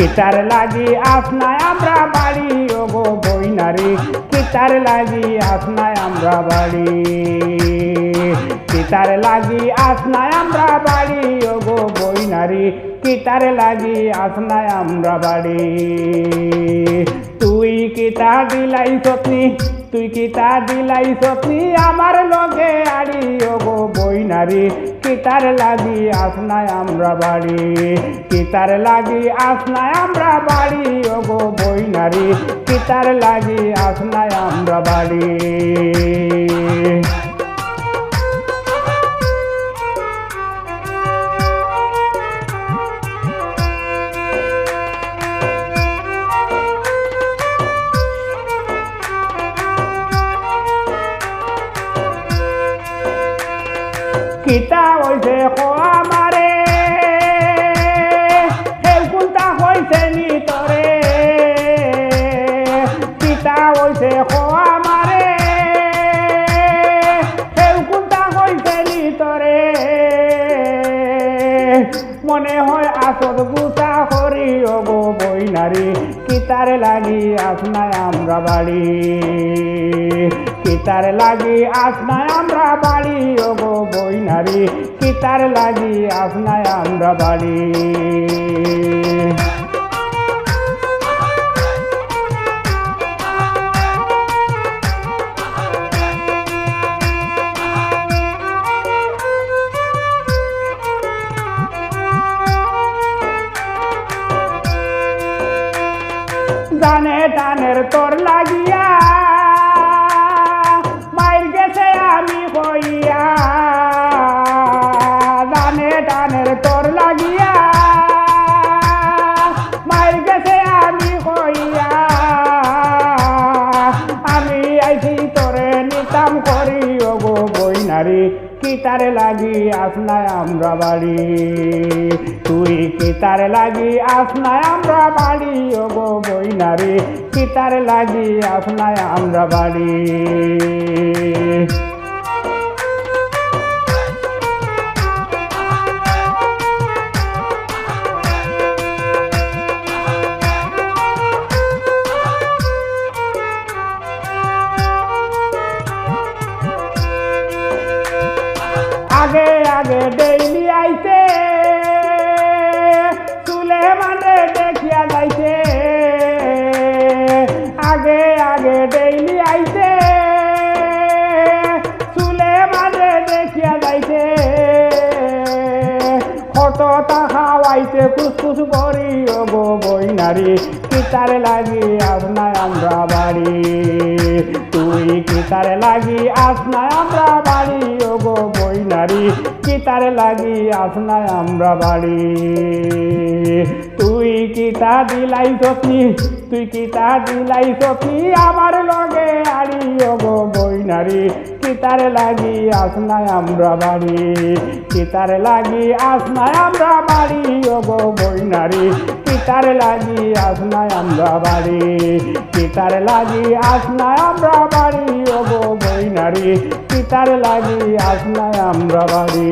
কিতার লাগি আসনায় আমরা বাড়ি ওগো বইনারি কিতার লাগি আসনায় আমরা বাড়ি কিতার লাগি আসনায় আমরা বাড়ি ওগো বইনারি কিতার লাগি আসনায় আমরা বাড়ি তুই কিতা দিলাই সপনি তুই কিতা দিলাই সপনি আমার লগে আড়ি ওগো বইনারি কিতার লাগি আসনায় আমরা বাড়ি কিতার লাগি আসনায় আমরা বাড়ি ওগো বইনারি কিতার লাগি আসনায় আমরা বাড়ি কিতা হইছে খোয়া মারে হেউ কোনটা হইছে নি তরে কিতা হইছে খোয়া মারে হেউ কোনটা হইছে নি তরে মনে হয় আসর গুছা করি ওগো বইনারি কিতার লাগি আসনায় আমরা বাড়ি কিতার লাগি আসনায় আমরা বাড়ি ওগো বইনারি কিতার লাগি আসনায় আমরা বাড়ি গানে টানের তোর লাগিয়া মাইর গেছে আমি কইয়া গানে টানের তোর লাগিয়া মাইর গেছে আমি কইয়া আমি আইছি তোরে নিতাম করি ওগো বইনারি কিতার লাগি আসনায় আমরা বাড়ি তুই কিতার লাগি আসনায় আমরা বাড়ি ওগো বইনারি কিতার লাগি আসনায় আমরা বাড়ি আগে আগে ডেইলি আইতে চুলে মানে দেখিয়া যাইতে আগে আগে ডেইলি আইতে চুলে মানে দেখিয়া যাইতে কত টাকা আইতে ফুসফুস করি ওগো বইনারি কিতার লাগি আসনায় আমরা বাড়ি তুই কিতার লাগি আসনায় আমরা বাড়ি ওগো বইনারি কিতার লাগি আসনায় আমরা বাড়ি তুই কিতা দিলাই সপনি তুই কিতা দিলাই সপনি আমার লগে আড়ি ওগো বইনারি কিতার লাগি আসনায় আমরা বাড়ি কিতার লাগি আসনায় আমরা বাড়ি ওগো বইনারি কিতার লাগি আসনায় আমরা বাড়ি কিতার লাগি আসনায় আমরা বাড়ি ওগো বইনারি কিতার লাগি আসনায় আমরা বাড়ি